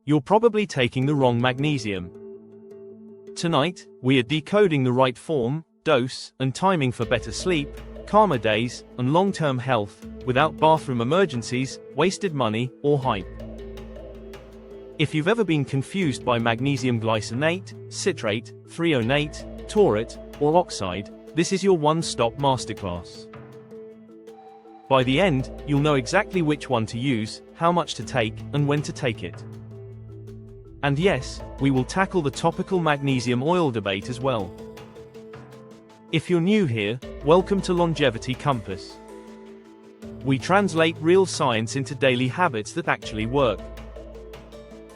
You're probably taking the wrong magnesium. Tonight, we are decoding the right form, dose, and timing for better sleep, calmer days, and long-term health, without bathroom emergencies, wasted money, or hype. If you've ever been confused by magnesium glycinate, citrate, threonate, taurate, or oxide, this is your one-stop masterclass. By the end, you'll know exactly which one to use, how much to take, and when to take it. And yes, we will tackle the topical magnesium oil debate as well. If you're new here, welcome to Longevity Compass. We translate real science into daily habits that actually work.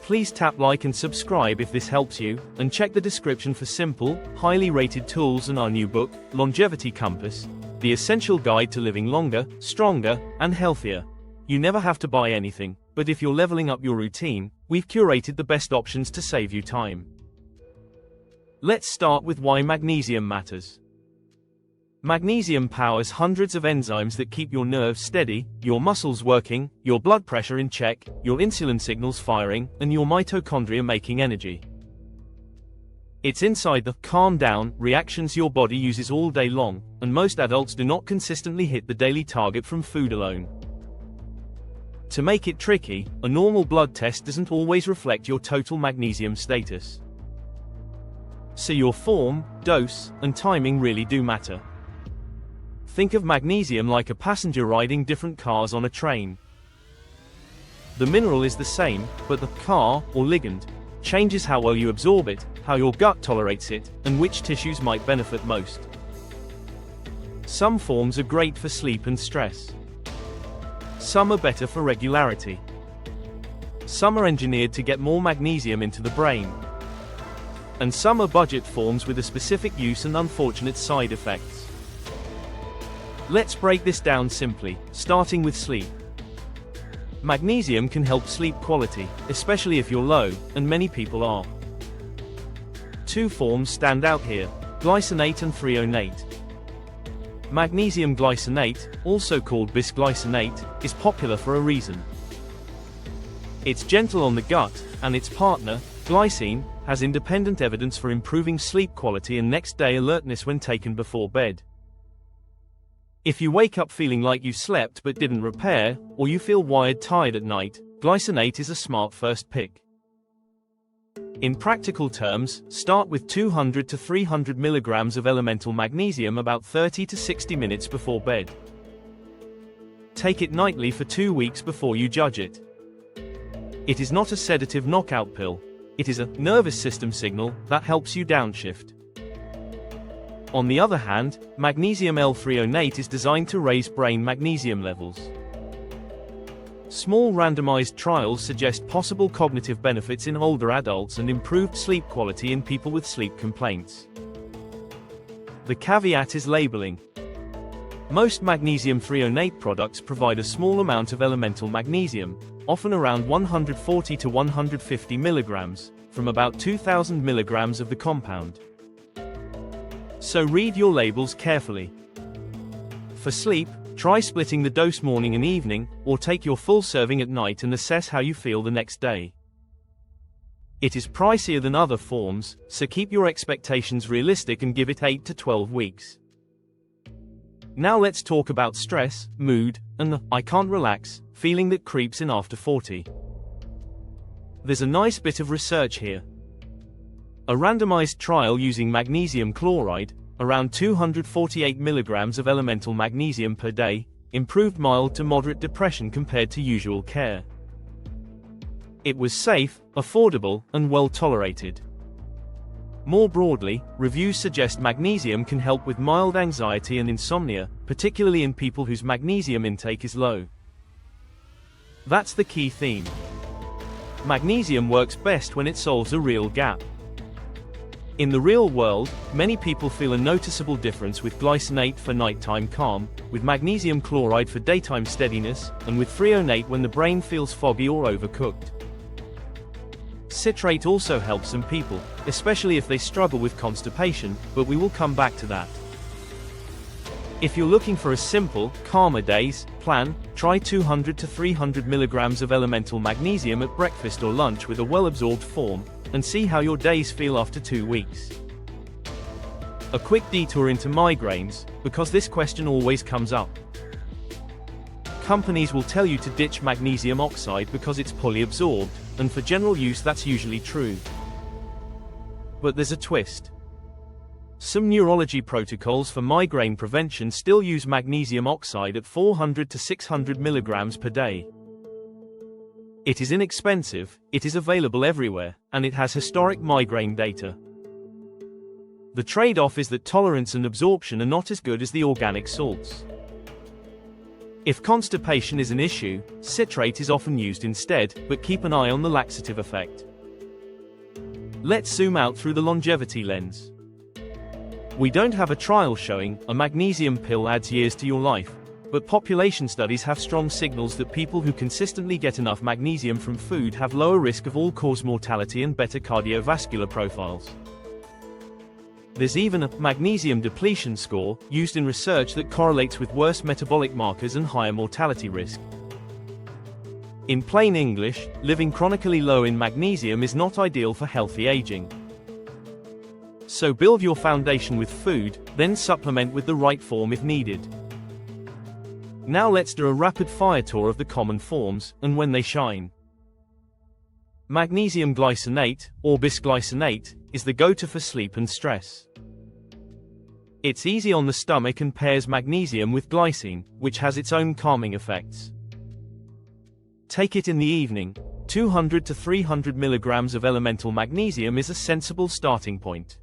Please tap like and subscribe if this helps you, and check the description for simple, highly rated tools and our new book, Longevity Compass, the essential guide to living longer, stronger, and healthier. You never have to buy anything, but if you're leveling up your routine, we've curated the best options to save you time. Let's start with why magnesium matters. Magnesium powers hundreds of enzymes that keep your nerves steady, your muscles working, your blood pressure in check, your insulin signals firing, and your mitochondria making energy. It's inside the calm down reactions your body uses all day long, and most adults do not consistently hit the daily target from food alone. To make it tricky, a normal blood test doesn't always reflect your total magnesium status. So your form, dose, and timing really do matter. Think of magnesium like a passenger riding different cars on a train. The mineral is the same, but the car, or ligand, changes how well you absorb it, how your gut tolerates it, and which tissues might benefit most. Some forms are great for sleep and stress. Some are better for regularity. Some are engineered to get more magnesium into the brain. And some are budget forms with a specific use and unfortunate side effects. Let's break this down simply, starting with sleep. Magnesium can help sleep quality, especially if you're low, and many people are. Two forms stand out here, glycinate and threonate. Magnesium glycinate, also called bisglycinate, is popular for a reason. It's gentle on the gut, and its partner, glycine, has independent evidence for improving sleep quality and next-day alertness when taken before bed. If you wake up feeling like you slept but didn't repair, or you feel wired tired at night, glycinate is a smart first pick. In practical terms, start with 200 to 300 milligrams of elemental magnesium about 30 to 60 minutes before bed. Take it nightly for 2 weeks before you judge it. It is not a sedative knockout pill. It is a nervous system signal that helps you downshift. On the other hand, magnesium L-threonate is designed to raise brain magnesium levels. Small randomized trials suggest possible cognitive benefits in older adults and improved sleep quality in people with sleep complaints. The caveat is labeling. Most magnesium threonate products provide a small amount of elemental magnesium, often around 140 to 150 milligrams, from about 2,000 milligrams of the compound. So read your labels carefully. For sleep, try splitting the dose morning and evening, or take your full serving at night and assess how you feel the next day. It is pricier than other forms, so keep your expectations realistic and give it 8 to 12 weeks. Now let's talk about stress, mood, and the "I can't relax" feeling that creeps in after 40. There's a nice bit of research here. A randomized trial using magnesium chloride, around 248 milligrams of elemental magnesium per day, improved mild to moderate depression compared to usual care. It was safe, affordable, and well tolerated. More broadly, reviews suggest magnesium can help with mild anxiety and insomnia, particularly in people whose magnesium intake is low. That's the key theme. Magnesium works best when it solves a real gap. In the real world, many people feel a noticeable difference with glycinate for nighttime calm, with magnesium chloride for daytime steadiness, and with threonate when the brain feels foggy or overcooked. Citrate also helps some people, especially if they struggle with constipation, but we will come back to that. If you're looking for a simple, calmer days plan, try 200 to 300 milligrams of elemental magnesium at breakfast or lunch with a well-absorbed form, and see how your days feel after 2 weeks. A quick detour into migraines, because this question always comes up. Companies will tell you to ditch magnesium oxide because it's poorly absorbed, and for general use that's usually true. But there's a twist. Some neurology protocols for migraine prevention still use magnesium oxide at 400 to 600 milligrams per day. It is inexpensive, it is available everywhere, and it has historic migraine data. The trade-off is that tolerance and absorption are not as good as the organic salts. If constipation is an issue, citrate is often used instead, but keep an eye on the laxative effect. Let's zoom out through the longevity lens. We don't have a trial showing a magnesium pill adds years to your life, but population studies have strong signals that people who consistently get enough magnesium from food have lower risk of all-cause mortality and better cardiovascular profiles. There's even a magnesium depletion score used in research that correlates with worse metabolic markers and higher mortality risk. In plain English, living chronically low in magnesium is not ideal for healthy aging. So build your foundation with food, then supplement with the right form if needed. Now let's do a rapid-fire tour of the common forms, and when they shine. Magnesium glycinate, or bisglycinate, is the go-to for sleep and stress. It's easy on the stomach and pairs magnesium with glycine, which has its own calming effects. Take it in the evening. 200 to 300 milligrams of elemental magnesium is a sensible starting point.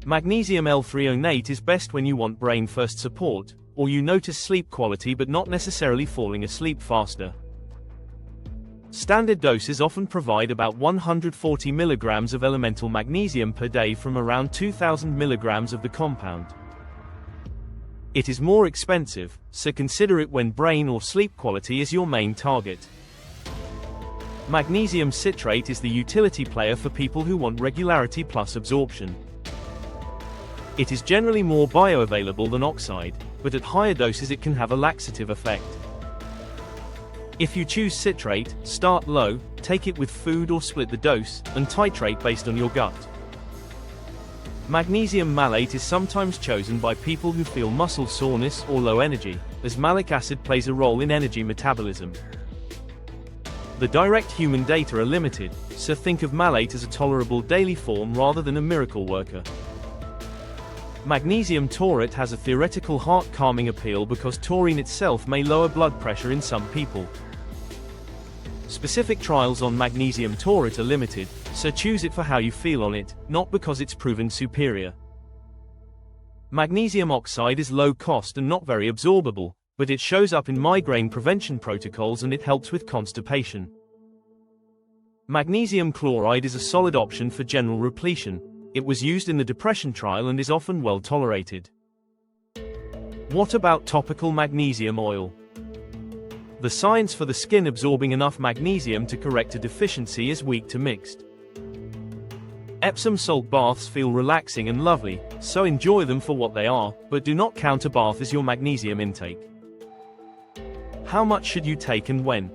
Magnesium L-threonate is best when you want brain-first support, or you notice sleep quality but not necessarily falling asleep faster. Standard doses often provide about 140 milligrams of elemental magnesium per day from around 2,000 milligrams of the compound. It is more expensive, so consider it when brain or sleep quality is your main target. Magnesium citrate is the utility player for people who want regularity plus absorption. It is generally more bioavailable than oxide, but at higher doses it can have a laxative effect. If you choose citrate, start low, take it with food or split the dose, and titrate based on your gut. Magnesium malate is sometimes chosen by people who feel muscle soreness or low energy, as malic acid plays a role in energy metabolism. The direct human data are limited, so think of malate as a tolerable daily form rather than a miracle worker. Magnesium taurate has a theoretical heart-calming appeal because taurine itself may lower blood pressure in some people. Specific trials on magnesium taurate are limited, so choose it for how you feel on it, not because it's proven superior. Magnesium oxide is low cost and not very absorbable, but it shows up in migraine prevention protocols and it helps with constipation. Magnesium chloride is a solid option for general repletion. It was used in the depression trial and is often well tolerated. What about topical magnesium oil? The science for the skin absorbing enough magnesium to correct a deficiency is weak to mixed. Epsom salt baths feel relaxing and lovely, so enjoy them for what they are, but do not count a bath as your magnesium intake. How much should you take and when?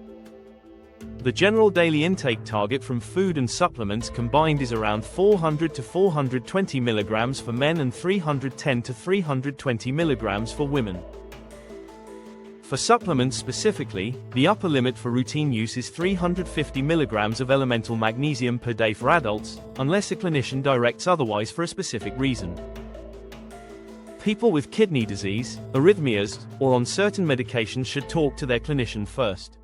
The general daily intake target from food and supplements combined is around 400 to 420 milligrams for men and 310 to 320 milligrams for women. For supplements specifically, the upper limit for routine use is 350 milligrams of elemental magnesium per day for adults, unless a clinician directs otherwise for a specific reason. People with kidney disease, arrhythmias, or on certain medications should talk to their clinician first.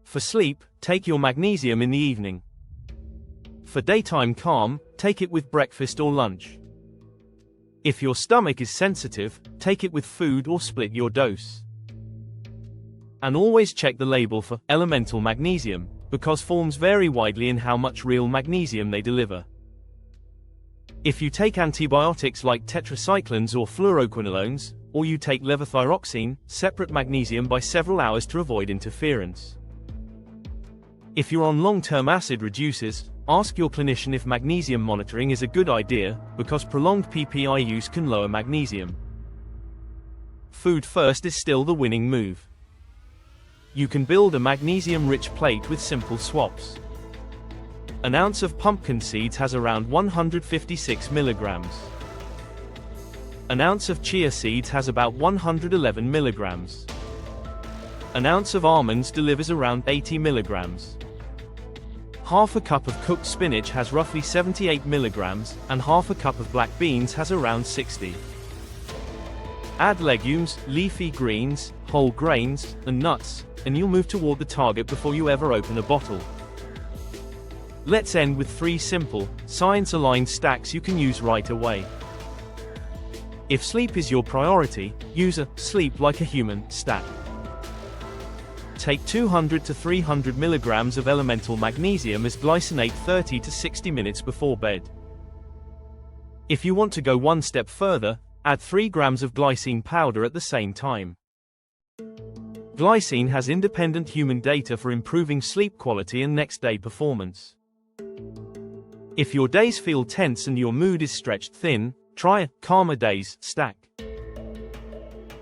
For sleep, take your magnesium in the evening. For daytime calm, take it with breakfast or lunch. If your stomach is sensitive, take it with food or split your dose. And always check the label for elemental magnesium, because forms vary widely in how much real magnesium they deliver. If you take antibiotics like tetracyclines or fluoroquinolones, or you take levothyroxine, separate magnesium by several hours to avoid interference. If you're on long-term acid reducers, Ask your clinician if magnesium monitoring is a good idea, because prolonged PPI use can lower magnesium. Food first is still the winning move. You can build a magnesium-rich plate with simple swaps. An ounce of pumpkin seeds has around 156 milligrams. An ounce of chia seeds has about 111 milligrams. An ounce of almonds delivers around 80 milligrams. Half a cup of cooked spinach has roughly 78 milligrams, and half a cup of black beans has around 60. Add legumes, leafy greens, whole grains, and nuts, and you'll move toward the target before you ever open a bottle. Let's end with 3 simple, science-aligned stacks you can use right away. If sleep is your priority, use a sleep like a human stack. Take 200 to 300 milligrams of elemental magnesium as glycinate 30 to 60 minutes before bed. If you want to go one step further, add 3 grams of glycine powder at the same time. Glycine has independent human data for improving sleep quality and next-day performance. If your days feel tense and your mood is stretched thin, try a calmer days stack.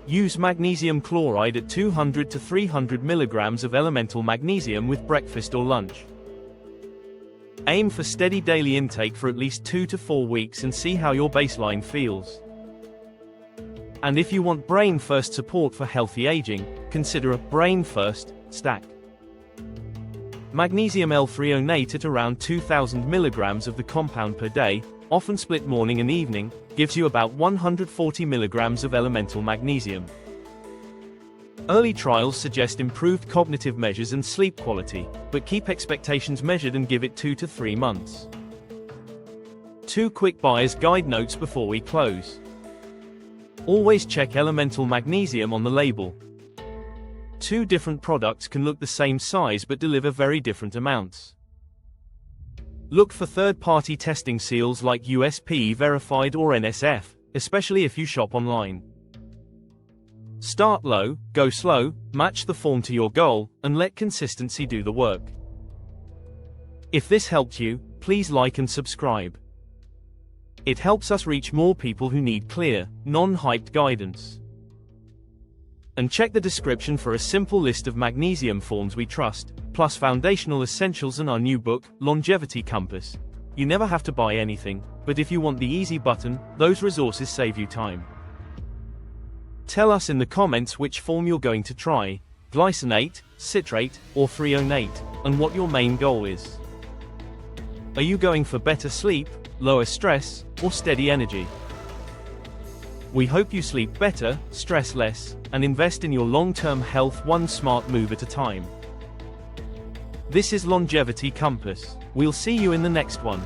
Use magnesium chloride at 200 to 300 milligrams of elemental magnesium with breakfast or lunch. Aim for steady daily intake for at least 2 to 4 weeks and see how your baseline feels. And if you want brain-first support for healthy aging, consider a brain-first stack. Magnesium L-threonate at around 2,000 milligrams of the compound per day, often split morning and evening, gives you about 140 milligrams of elemental magnesium. Early trials suggest improved cognitive measures and sleep quality, but keep expectations measured and give it 2 to 3 months. 2 quick buyer's guide notes before we close. Always check elemental magnesium on the label. 2 different products can look the same size but deliver very different amounts. Look for third-party testing seals like USP verified or NSF, especially if you shop online. Start low, go slow, match the form to your goal, and let consistency do the work. If this helped you, please like and subscribe. It helps us reach more people who need clear, non-hyped guidance. And check the description for a simple list of magnesium forms we trust, plus foundational essentials and our new book, Longevity Compass. You never have to buy anything, but if you want the easy button, those resources save you time. Tell us in the comments which form you're going to try, glycinate, citrate, or threonate, and what your main goal is. Are you going for better sleep, lower stress, or steady energy? We hope you sleep better, stress less, and invest in your long-term health one smart move at a time. This is Longevity Compass. We'll see you in the next one.